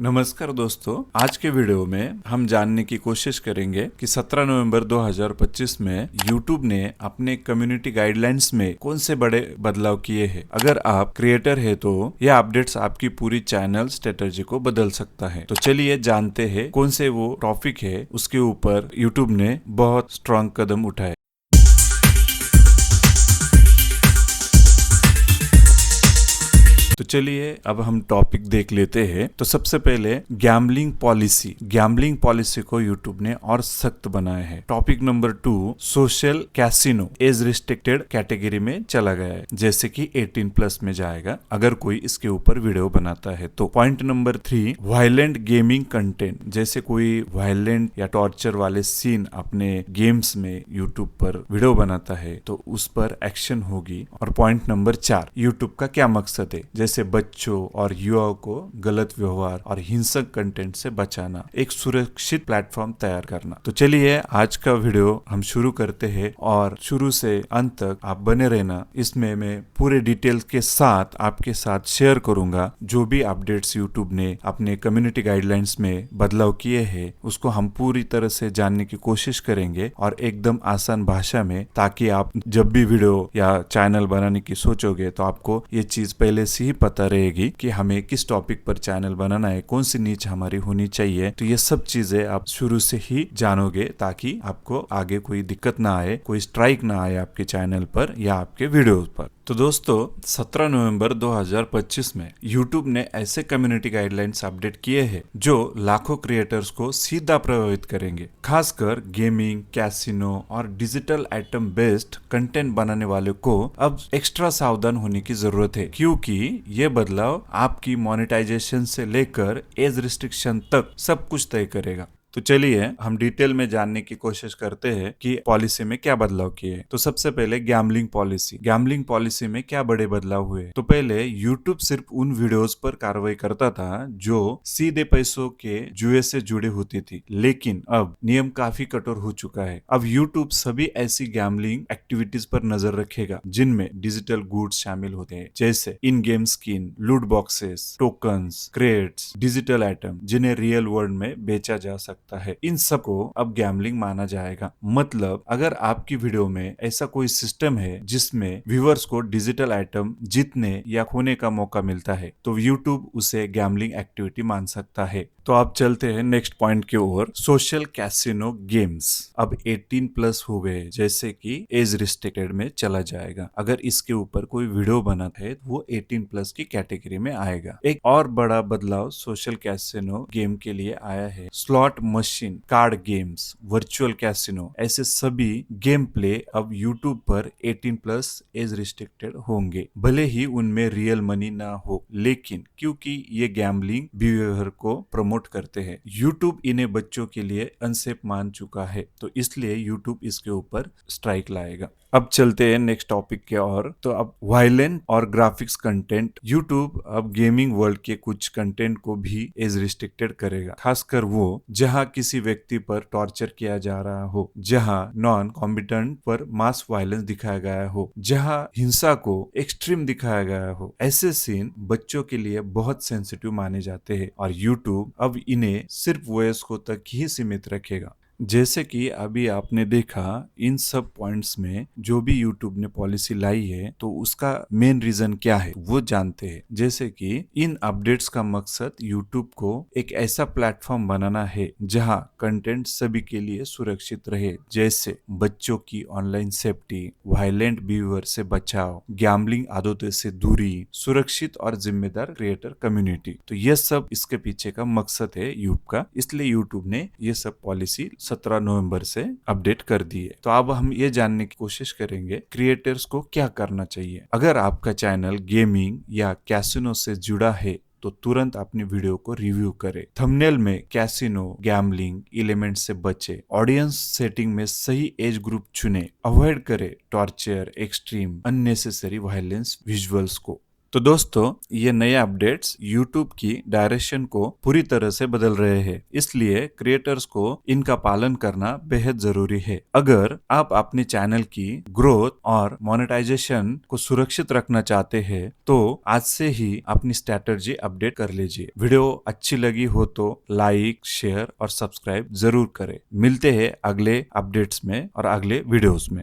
नमस्कार दोस्तों, आज के वीडियो में हम जानने की कोशिश करेंगे कि 17 नवंबर 2025 में YouTube ने अपने कम्युनिटी गाइडलाइंस में कौन से बड़े बदलाव किए हैं। अगर आप क्रिएटर है तो यह अपडेट्स आपकी पूरी चैनल स्ट्रेटजी को बदल सकता है। तो चलिए जानते हैं कौन से वो टॉपिक है उसके ऊपर YouTube ने बहुत स्ट्रांग कदम उठाए। तो चलिए अब हम टॉपिक देख लेते हैं। तो सबसे पहले गैम्बलिंग पॉलिसी को यूट्यूब ने और सख्त बनाया है। Topic number 2 social casino age restricted category में चला गया है, जैसे कि 18+ में जाएगा अगर कोई इसके ऊपर वीडियो बनाता है। तो point number 3 violent gaming content, जैसे कोई वायलेंट या टॉर्चर वाले सीन अपने गेम्स में यूट्यूब पर वीडियो बनाता है तो उस पर एक्शन होगी। और पॉइंट नंबर 4 यूट्यूब का क्या मकसद है, जैसे बच्चों और युवाओं को गलत व्यवहार और हिंसक कंटेंट से बचाना, एक सुरक्षित प्लेटफॉर्म तैयार करना। तो चलिए आज का वीडियो हम शुरू करते हैं और शुरू से अंत तक आप बने रहना। इसमें मैं पूरे डिटेल्स के साथ आपके साथ शेयर करूंगा। जो भी अपडेट्स यूट्यूब ने अपने कम्युनिटी गाइडलाइंस में बदलाव किए हैं उसको हम पूरी तरह से जानने की कोशिश करेंगे और एकदम आसान भाषा में, ताकि आप जब भी वीडियो या चैनल बनाने की सोचोगे तो आपको ये चीज पहले से ही पता रहेगी कि हमें किस टॉपिक पर चैनल बनाना है, कौन सी नीच हमारी होनी चाहिए। तो ये सब चीजें आप शुरू से ही जानोगे ताकि आपको आगे कोई दिक्कत ना आए, कोई स्ट्राइक ना आए आपके चैनल पर या आपके वीडियोस पर। तो दोस्तों 17 नवंबर 2025 में YouTube ने ऐसे कम्युनिटी गाइडलाइंस अपडेट किए हैं जो लाखों क्रिएटर्स को सीधा प्रभावित करेंगे। खासकर गेमिंग, कैसीनो और डिजिटल आइटम बेस्ड कंटेंट बनाने वाले को अब एक्स्ट्रा सावधान होने की जरूरत है, क्योंकि ये बदलाव आपकी मोनेटाइजेशन से लेकर एज रिस्ट्रिक्शन तक सब कुछ तय करेगा। तो चलिए हम डिटेल में जानने की कोशिश करते हैं कि पॉलिसी में क्या बदलाव किए। तो सबसे पहले गैम्बलिंग पॉलिसी में क्या बड़े बदलाव हुए। तो पहले यूट्यूब सिर्फ उन वीडियोस पर कार्रवाई करता था जो सीधे पैसों के जुए से जुड़े होती थी, लेकिन अब नियम काफी कठोर हो चुका है। अब यूट्यूब सभी ऐसी गैम्बलिंग एक्टिविटीज पर नजर रखेगा जिनमें डिजिटल गुड्स शामिल होते हैं, जैसे इन गेम स्किन, लूट boxes, tokens, creds, digital item जिन्हें रियल वर्ल्ड में बेचा जा सकता है। इन सबको अब गैम्बलिंग माना जाएगा। मतलब अगर आपकी वीडियो में ऐसा कोई सिस्टम है जिसमें व्यूअर्स को डिजिटल आइटम जीतने या खोने का मौका मिलता है तो यूट्यूब उसे गैम्बलिंग एक्टिविटी मान सकता है। तो आप चलते हैं नेक्स्ट पॉइंट की ओर। सोशल कैसीनो गेम्स अब 18+ हो गए, जैसे कि एज रिस्ट्रिक्टेड में चला जाएगा। अगर इसके ऊपर कोई वीडियो बना है तो वो 18+ की कैटेगरी में आएगा। एक और बड़ा बदलाव सोशल कैसीनो गेम के लिए आया है। Slot machine, card games, virtual casino, ऐसे सभी गेम प्ले अब यूट्यूब पर 18+ एज रिस्ट्रिक्टेड होंगे, भले ही उनमें रियल मनी ना हो, लेकिन क्योंकि ये गैम्बलिंग बिहेवियर को प्रमोट करते हैं, यूट्यूब इन्हें बच्चों के लिए अनसेफ मान चुका है, तो इसलिए यूट्यूब इसके ऊपर स्ट्राइक लाएगा। अब चलते हैं नेक्स्ट टॉपिक के और। तो अब वायलेंट और ग्राफिक्स कंटेंट, यूट्यूब अब गेमिंग वर्ल्ड के कुछ कंटेंट को भी एज रिस्ट्रिक्टेड करेगा, खासकर वो जहां किसी व्यक्ति पर टॉर्चर किया जा रहा हो, जहां नॉन कॉम्बिटेंट पर मास वायलेंस दिखाया गया हो, जहां हिंसा को एक्सट्रीम दिखाया गया हो। ऐसे सीन बच्चों के लिए बहुत सेंसिटिव माने जाते हैं और यूट्यूब अब इन्हें सिर्फ वयस्कों तक ही सीमित रखेगा। जैसे कि अभी आपने देखा, इन सब पॉइंट्स में जो भी यूट्यूब ने पॉलिसी लाई है तो उसका मेन रीजन क्या है वो जानते हैं। जैसे कि इन अपडेट्स का मकसद यूट्यूब को एक ऐसा प्लेटफॉर्म बनाना है जहां कंटेंट सभी के लिए सुरक्षित रहे, जैसे बच्चों की ऑनलाइन सेफ्टी, वायलेंट बिहेवियर से बचाव, गैम्बलिंग आदतों से दूरी, सुरक्षित और जिम्मेदार क्रिएटर कम्युनिटी। तो ये सब इसके पीछे का मकसद है यूट्यूब का, इसलिए यूट्यूब ने ये सब पॉलिसी 17 नवंबर से अपडेट कर दी है। तो अब हम ये जानने की कोशिश करेंगे क्रिएटर्स को क्या करना चाहिए। अगर आपका चैनल गेमिंग या कैसीनो से जुड़ा है तो तुरंत अपनी वीडियो को रिव्यू करें। थंबनेल में कैसीनो, गैम्बलिंग एलिमेंट से बचे। ऑडियंस सेटिंग में सही एज ग्रुप चुने। अवॉइड करें torture, extreme, unnecessary violence visuals को। तो दोस्तों ये नए अपडेट्स YouTube की डायरेक्शन को पूरी तरह से बदल रहे हैं, इसलिए क्रिएटर्स को इनका पालन करना बेहद जरूरी है। अगर आप अपने चैनल की ग्रोथ और मोनेटाइजेशन को सुरक्षित रखना चाहते हैं तो आज से ही अपनी स्ट्रैटेजी अपडेट कर लीजिए। वीडियो अच्छी लगी हो तो लाइक, शेयर और सब्सक्राइब जरूर करें। मिलते हैं अगले अपडेट्स में और अगले वीडियोस में।